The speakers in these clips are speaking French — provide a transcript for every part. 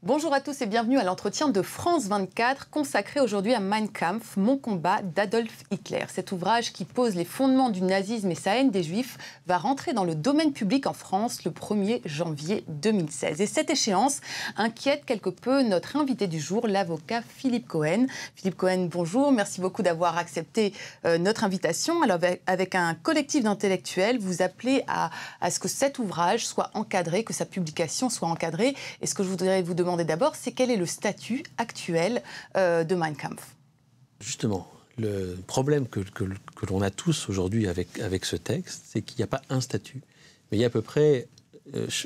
Bonjour à tous et bienvenue à l'entretien de France 24 consacré aujourd'hui à Mein Kampf, Mon combat d'Adolf Hitler. Cet ouvrage qui pose les fondements du nazisme et sa haine des Juifs va rentrer dans le domaine public en France le 1er janvier 2016. Et cette échéance inquiète quelque peu notre invité du jour, l'avocat Philippe Cohen. Philippe Cohen, bonjour, merci beaucoup d'avoir accepté notre invitation. Alors avec un collectif d'intellectuels, vous appelez à ce que cet ouvrage soit encadré, que sa publication soit encadrée. Et ce que je voudrais vous demander d'abord, c'est quel est le statut actuel de Mein Kampf? Justement, le problème que l'on a tous aujourd'hui avec ce texte, c'est qu'il n'y a pas un statut, mais il y a à peu près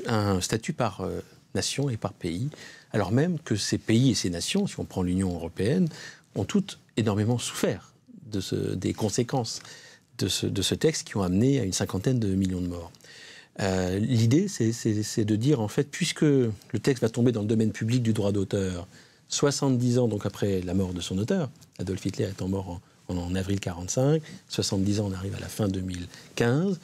un statut par nation et par pays, alors même que ces pays et ces nations, si on prend l'Union européenne, ont toutes énormément souffert des conséquences de ce texte qui ont amené à une 50aine de millions de morts. L'idée, c'est de dire, en fait, puisque le texte va tomber dans le domaine public du droit d'auteur, 70 ans donc après la mort de son auteur, Adolf Hitler étant mort en avril 1945, 70 ans, on arrive à la fin 2015,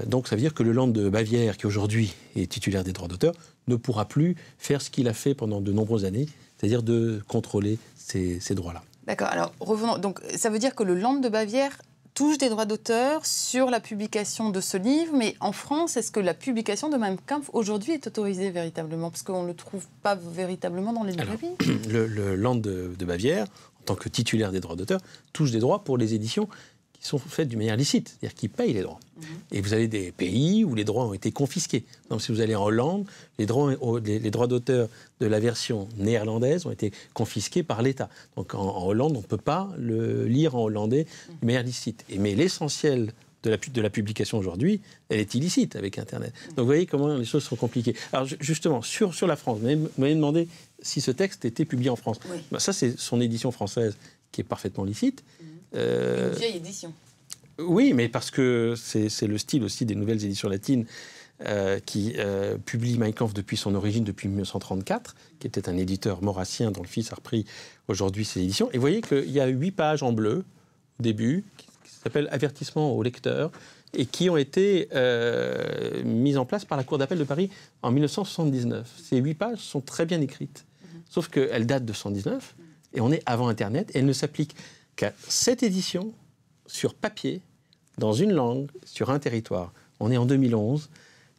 donc ça veut dire que le Land de Bavière, qui aujourd'hui est titulaire des droits d'auteur, ne pourra plus faire ce qu'il a fait pendant de nombreuses années, c'est-à-dire de contrôler ces droits-là. D'accord, alors revenons, donc ça veut dire que le Land de Bavière touche des droits d'auteur sur la publication de ce livre, mais en France, est-ce que la publication de Mein Kampf aujourd'hui est autorisée véritablement? Parce qu'on ne le trouve pas véritablement dans les librairies. Le Land de Bavière, en tant que titulaire des droits d'auteur, touche des droits pour les éditions qui sont faites d'une manière licite, c'est-à-dire qui payent les droits. Et vous avez des pays où les droits ont été confisqués. Donc, si vous allez en Hollande, les droits d'auteur de la version néerlandaise ont été confisqués par l'État. Donc en Hollande, on ne peut pas le lire en hollandais d'une manière licite. Mais l'essentiel de la publication aujourd'hui, elle est illicite avec Internet. Donc vous voyez comment les choses sont compliquées. Alors justement, sur la France, vous m'avez demandé si ce texte était publié en France. Oui. Ben, ça, c'est son édition française qui est parfaitement licite. Une vieille édition. Oui, mais parce que c'est le style aussi des nouvelles éditions latines qui publie Mein Kampf depuis son origine, depuis 1934, qui était un éditeur maurassien dont le fils a repris aujourd'hui ses éditions. Et vous voyez qu'il y a 8 pages en bleu au début, qui s'appellent « Avertissement aux lecteurs », et qui ont été mises en place par la Cour d'appel de Paris en 1979. Ces 8 pages sont très bien écrites, sauf qu'elles datent de 1979, et on est avant Internet, et elles ne s'appliquent qu'à cette édition, sur papier, dans une langue, sur un territoire. On est en 2011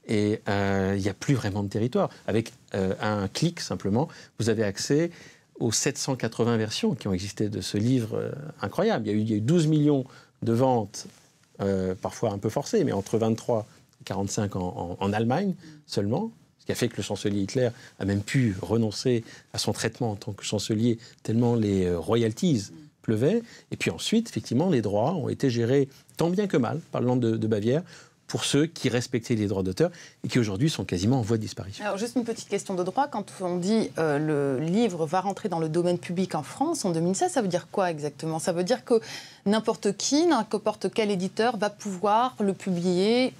et il n'y a plus vraiment de territoire. Avec un clic, simplement, vous avez accès aux 780 versions qui ont existé de ce livre incroyable. Il y a eu 12 millions de ventes, parfois un peu forcées, mais entre 23 et 45 en Allemagne seulement, ce qui a fait que le chancelier Hitler a même pu renoncer à son traitement en tant que chancelier, tellement les royalties pleuvaient. Et puis ensuite, effectivement, les droits ont été gérés tant bien que mal par le Land de Bavière pour ceux qui respectaient les droits d'auteur et qui aujourd'hui sont quasiment en voie de disparition. Alors juste une petite question de droit, quand on dit le livre va rentrer dans le domaine public en France en 2016, ça veut dire quoi exactement? Ça veut dire que n'importe qui, n'importe quel éditeur va pouvoir le publier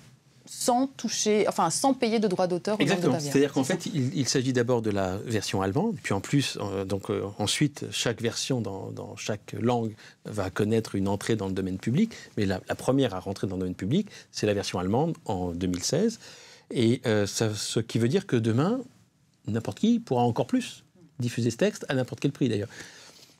sans toucher, enfin sans payer de droits d'auteur au Land de Exactement. Bavière. C'est-à-dire qu'en fait, il s'agit d'abord de la version allemande, et puis en plus, ensuite, chaque version dans chaque langue va connaître une entrée dans le domaine public, mais la première à rentrer dans le domaine public, c'est la version allemande en 2016, et ce qui veut dire que demain, n'importe qui pourra encore plus diffuser ce texte à n'importe quel prix d'ailleurs.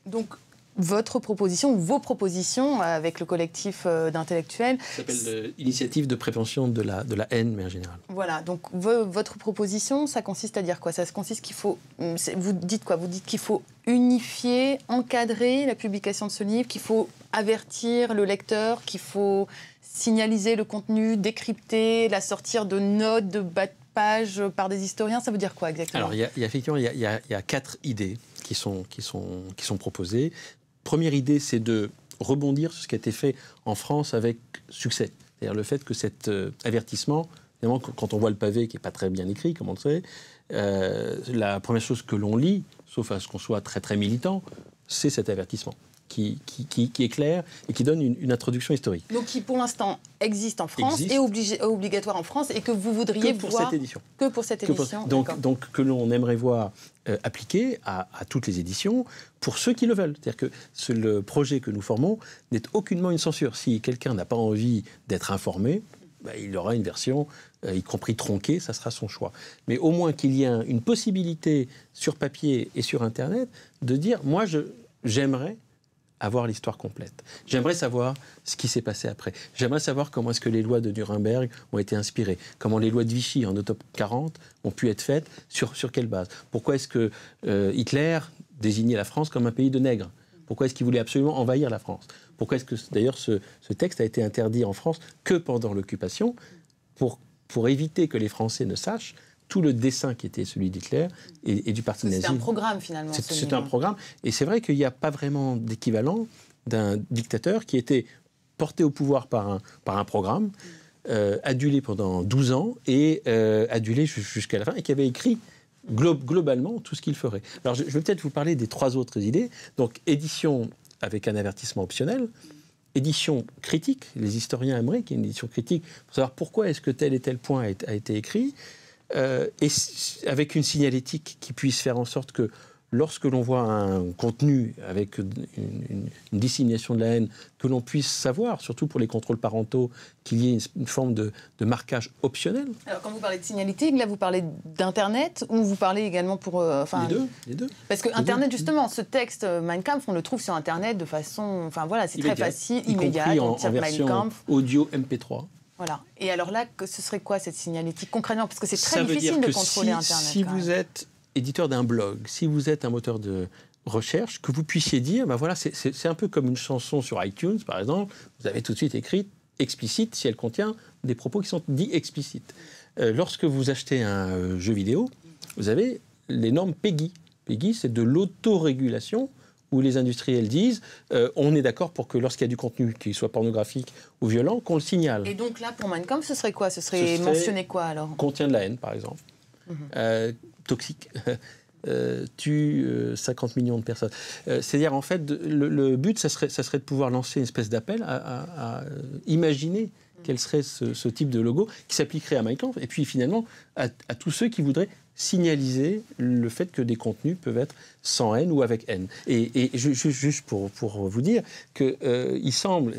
Donc, votre proposition, ou vos propositions avec le collectif d'intellectuels... Ça s'appelle l'initiative de prévention de la haine, mais en général. Voilà, donc votre proposition, ça consiste à dire quoi? Ça consiste qu'il faut... Vous dites quoi? Vous dites qu'il faut unifier, encadrer la publication de ce livre, qu'il faut avertir le lecteur, qu'il faut signaliser le contenu, décrypter, la sortir de notes, de bas de page par des historiens. Ça veut dire quoi exactement? Alors, effectivement, il y a 4 idées qui sont proposées. Première idée, c'est de rebondir sur ce qui a été fait en France avec succès. C'est-à-dire le fait que cet avertissement, évidemment, quand on voit le pavé qui n'est pas très bien écrit, comme on le sait, la première chose que l'on lit, sauf à ce qu'on soit très très militant, c'est cet avertissement. qui est clair et qui donne une introduction historique. Donc qui, pour l'instant, existe en France, est obligatoire en France, et que vous voudriez voir... Cette édition. Que pour cette édition. Donc que l'on aimerait voir appliqué à toutes les éditions pour ceux qui le veulent. C'est-à-dire que le projet que nous formons n'est aucunement une censure. Si quelqu'un n'a pas envie d'être informé, il aura une version, y compris tronquée, ça sera son choix. Mais au moins qu'il y ait une possibilité sur papier et sur Internet de dire, moi, j'aimerais avoir l'histoire complète. J'aimerais savoir ce qui s'est passé après. J'aimerais savoir comment est-ce que les lois de Nuremberg ont été inspirées, comment les lois de Vichy en octobre 40 ont pu être faites, sur quelle base. Pourquoi est-ce que Hitler désignait la France comme un pays de nègres? Pourquoi est-ce qu'il voulait absolument envahir la France? Pourquoi est-ce que, d'ailleurs, ce texte a été interdit en France que pendant l'occupation, pour éviter que les Français ne sachent tout le dessein qui était celui d'Hitler et du parti nazi. C'est un programme, finalement. C'est un programme. Et c'est vrai qu'il n'y a pas vraiment d'équivalent d'un dictateur qui était porté au pouvoir par un programme, adulé pendant 12 ans et adulé jusqu'à la fin, et qui avait écrit globalement tout ce qu'il ferait. Alors je vais peut-être vous parler des 3 autres idées. Donc édition avec un avertissement optionnel, édition critique, les historiens aimeraient qu'il y ait une édition critique pour savoir pourquoi est-ce que tel et tel point a été écrit, et avec une signalétique qui puisse faire en sorte que lorsque l'on voit un contenu avec une dissémination de la haine, que l'on puisse savoir, surtout pour les contrôles parentaux, qu'il y ait une forme de marquage optionnel. Alors quand vous parlez de signalétique, là vous parlez d'Internet, ou vous parlez également pour... Les deux. Parce que Internet, justement, ce texte Mein Kampf, on le trouve sur Internet de façon... Enfin voilà, c'est très facile, immédiat. En version audio MP3. Voilà. Et alors là, ce serait quoi cette signalétique concrètement? Parce que c'est très difficile de contrôler Internet. Si vous êtes éditeur d'un blog, si vous êtes un moteur de recherche, que vous puissiez dire, ben voilà, c'est un peu comme une chanson sur iTunes, par exemple, vous avez tout de suite écrit explicite si elle contient des propos qui sont dits explicites. Lorsque vous achetez un jeu vidéo, vous avez les normes PEGI. PEGI, c'est de l'autorégulation, où les industriels disent on est d'accord pour que lorsqu'il y a du contenu qui soit pornographique ou violent, qu'on le signale. Et donc là, pour Mein Kampf, ce serait quoi? Ce serait mentionner quoi alors? Contient de la haine, par exemple. Toxique, tue 50 millions de personnes. C'est-à-dire, en fait, le but, ça serait de pouvoir lancer une espèce d'appel à imaginer quel serait ce type de logo qui s'appliquerait à Mein Kampf, et puis finalement à tous ceux qui voudraient signaliser le fait que des contenus peuvent être sans haine ou avec haine. Et juste pour vous dire qu'il semble,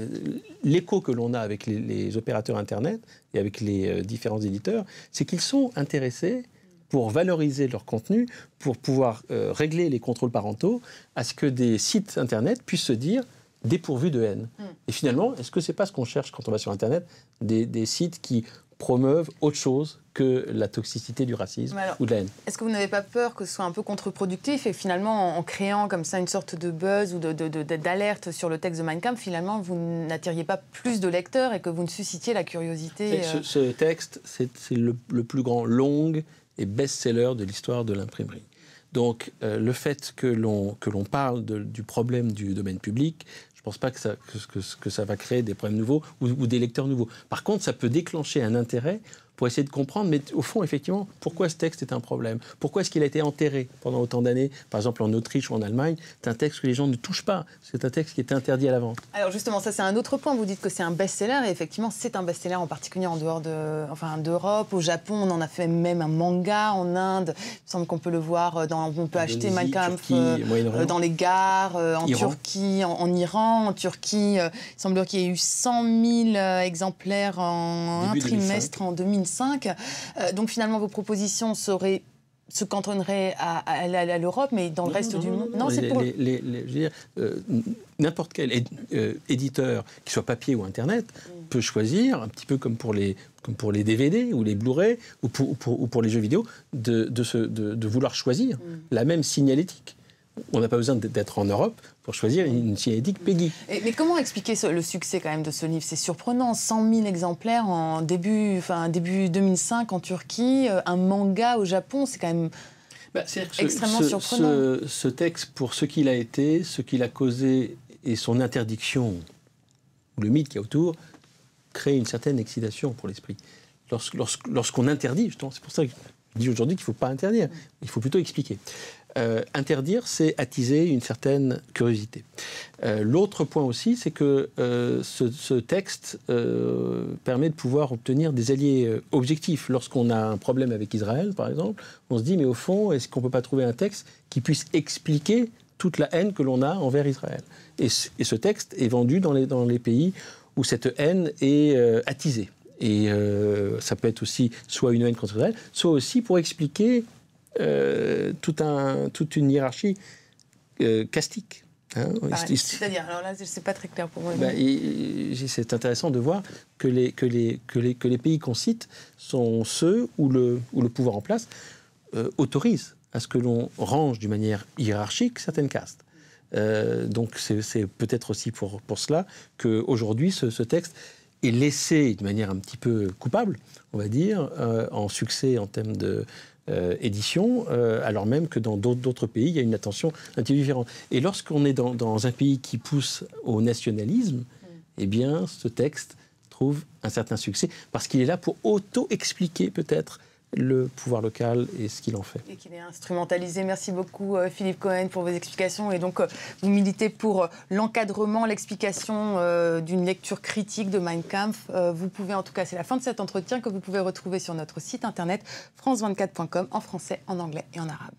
l'écho que l'on a avec les opérateurs Internet et avec les différents éditeurs, c'est qu'ils sont intéressés pour valoriser leur contenu, pour pouvoir régler les contrôles parentaux, à ce que des sites Internet puissent se dire dépourvus de haine. Et finalement, est-ce que ce n'est pas ce qu'on cherche quand on va sur Internet, des sites qui promeuvent autre chose que la toxicité du racisme ou de la haine? Est-ce que vous n'avez pas peur que ce soit un peu contre-productif et finalement, en créant comme ça une sorte de buzz ou d'alerte sur le texte de Mein Kampf, finalement, vous n'attiriez pas plus de lecteurs et que vous ne suscitiez la curiosité Ce texte, c'est le plus grand long et best-seller de l'histoire de l'imprimerie. Donc, le fait que l'on parle du problème du domaine public, je ne pense pas que ça va créer des problèmes nouveaux ou des lecteurs nouveaux. Par contre, ça peut déclencher un intérêt pour essayer de comprendre, mais au fond, effectivement, pourquoi ce texte est un problème? Pourquoi est-ce qu'il a été enterré pendant autant d'années? Par exemple, en Autriche ou en Allemagne, c'est un texte que les gens ne touchent pas. C'est un texte qui est interdit à la vente. Alors justement, ça c'est un autre point. Vous dites que c'est un best-seller, et effectivement, c'est un best-seller en particulier en dehors d'Europe. Au Japon, on en a fait même un manga. En Inde, il me semble qu'on peut le voir, on peut acheter Mein Kampf dans les gares, en Turquie, en Iran. En Turquie, il semble qu'il y ait eu 100 000 exemplaires en un trimestre en 2005. Donc finalement, vos propositions se cantonneraient à l'Europe, mais dans le reste du monde. Non, c'est pour... n'importe quel éditeur, qu'il soit papier ou Internet, peut choisir, un petit peu comme pour les DVD ou les Blu-ray ou pour les jeux vidéo, de vouloir choisir la même signalétique. On n'a pas besoin d'être en Europe pour choisir une signalétique PEGI. Mais comment expliquer le succès quand même de ce livre? C'est surprenant, 100 000 exemplaires en début 2005 en Turquie, un manga au Japon, c'est quand même extrêmement surprenant. Ce texte, pour ce qu'il a été, ce qu'il a causé et son interdiction, le mythe qu'il y a autour, crée une certaine excitation pour l'esprit. Lorsqu'on interdit, justement, c'est pour ça que je dis aujourd'hui qu'il ne faut pas interdire, il faut plutôt expliquer. Interdire, c'est attiser une certaine curiosité. L'autre point aussi, c'est que ce texte permet de pouvoir obtenir des alliés objectifs. Lorsqu'on a un problème avec Israël, par exemple, on se dit, mais au fond, est-ce qu'on ne peut pas trouver un texte qui puisse expliquer toute la haine que l'on a envers Israël? Et ce texte est vendu dans les pays où cette haine est attisée. Et ça peut être aussi soit une haine contre Israël, soit aussi pour expliquer toute une hiérarchie castique. Hein. C'est-à-dire, alors là, c'est pas très clair pour moi. C'est intéressant de voir que les pays qu'on cite sont ceux où le pouvoir en place autorise à ce que l'on range d'une manière hiérarchique certaines castes. Donc c'est peut-être aussi pour cela qu'aujourd'hui ce texte est laissé de manière un petit peu coupable, on va dire, en succès en termes d'édition, alors même que dans d'autres pays, il y a une attention un petit peu différente. Et lorsqu'on est dans un pays qui pousse au nationalisme, eh bien, ce texte trouve un certain succès, parce qu'il est là pour auto-expliquer peut-être le pouvoir local et ce qu'il en fait. Et qu'il est instrumentalisé. Merci beaucoup Philippe Cohen pour vos explications. Et donc vous militez pour l'encadrement, l'explication d'une lecture critique de Mein Kampf. Vous pouvez, en tout cas, c'est la fin de cet entretien que vous pouvez retrouver sur notre site internet france24.com en français, en anglais et en arabe.